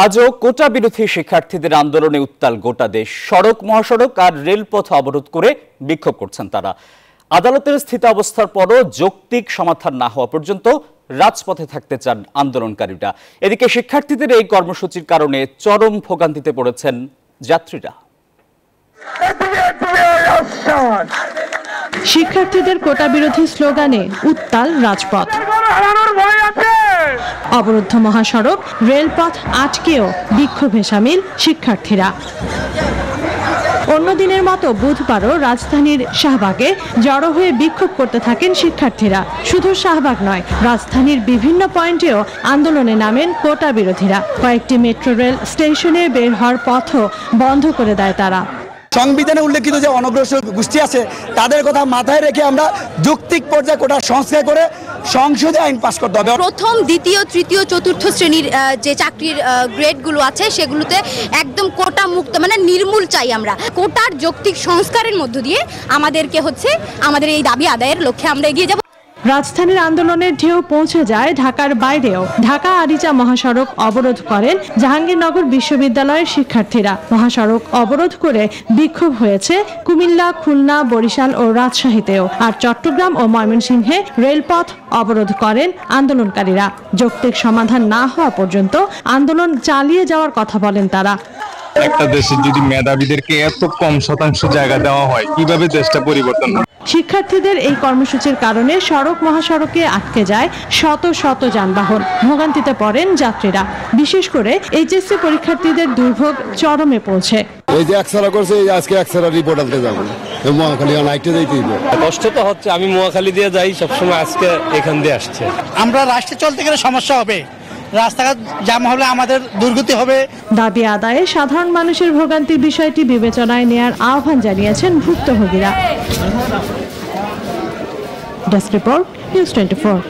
আজও কোটা বিরোধী শিক্ষার্থীদের আন্দোলনে উত্তাল গোটা দেশ। সড়ক, মহাসড়ক আর রেলপথ অবরোধ করে বিক্ষোভ করছেন তারা। আদালতের স্থিতাবস্থার পরও যৌক্তিক সমাধান না হওয়া পর্যন্ত রাজপথে থাকতে চান আন্দোলনকারীরা। এদিকে শিক্ষার্থীদের এই কর্মসূচির কারণে চরম ভোগান্তিতে পড়েছেন যাত্রীরা। শিক্ষার্থীদের কোটা বিরোধী স্লোগানে উত্তাল রাজপথ। অবরুদ্ধ মহাসড়ক, রেলপথ আটকেও বিক্ষোভে সামিল শিক্ষার্থীরা। অন্য দিনের মতো বুধবারও রাজধানীর শাহবাগে জড়ো হয়ে বিক্ষোভ করতে থাকেন শিক্ষার্থীরা। শুধু শাহবাগ নয়, রাজধানীর বিভিন্ন পয়েন্টেও আন্দোলনে নামেন কোটা বিরোধীরা। কয়েকটি মেট্রো রেল স্টেশনে বের হওয়ার পথও বন্ধ করে দেয় তারা। সংবিধানে উল্লেখিত যে অনগ্রসর গোষ্ঠী আছে তাদের কথা মাথায় রেখে আমরা যৌক্তিক পর্যায়ে কোটা সংস্কার করে সংসদে আইন পাস করতে হবে। প্রথম, দ্বিতীয়, তৃতীয়, চতুর্থ শ্রেণীর যে চাকরির গ্রেডগুলো আছে সেগুলোতে একদম কোটা মুক্ত, মানে নির্মূল চাই আমরা। কোটার যৌক্তিক সংস্কারের মধ্য দিয়ে আমাদেরকে আমাদের এই দাবি আদায়ের লক্ষ্যে আমরা এগিয়ে যাব। রাজধানীর আন্দোলনের ঢেউ পৌঁছে যায় ঢাকার বাইরেও। ঢাকা আরিচা মহাসড়ক অবরোধ করেন জাহাঙ্গীরনগর বিশ্ববিদ্যালয়ের শিক্ষার্থীরা। মহাসড়ক অবরোধ করে বিক্ষোভ হয়েছে কুমিল্লা, খুলনা, বরিশাল ও রাজশাহীতেও। আর চট্টগ্রাম ও ময়মনসিংহে রেলপথ অবরোধ করেন আন্দোলনকারীরা। যৌক্তিক সমাধান না হওয়া পর্যন্ত আন্দোলন চালিয়ে যাওয়ার কথা বলেন তারা। একটা দেশের যদি মেধাবীদেরকে এত কম শতাংশ জায়গা দেওয়া হয়, কিভাবে দেশটা পরিবর্তন হবে? শিক্ষার্থীদের এই কর্মসূচির কারণে সড়ক, মহাসড়কে আটকে যায় শত শত যানবাহন। ভোগান্তিতে পড়েন যাত্রীরা। বিশেষ করে এইচএসসি পরীক্ষার্থীদের দুর্ভোগ চরমে পৌঁছে। এই যে একসারা করছে, আজকে একসারা রিপোর্ট আনতে যাবো, মহাখালী নাইটে যাইতে কষ্ট তো হচ্ছে। আমি মহাখালী দিয়ে যাই সবসময়, আজকে এখান দিয়ে আসছে। আমরা রাস্তায় চলতে গেলে সমস্যা হবে, রাস্তাঘাট জাম হলে আমাদের দুর্গতি হবে। দাবি আদায়ে সাধারণ মানুষের ভোগান্তির বিষয়টি বিবেচনায় নেয়ার আহ্বান জানিয়েছেন ভুক্তভোগীরা। Desk report, news 24।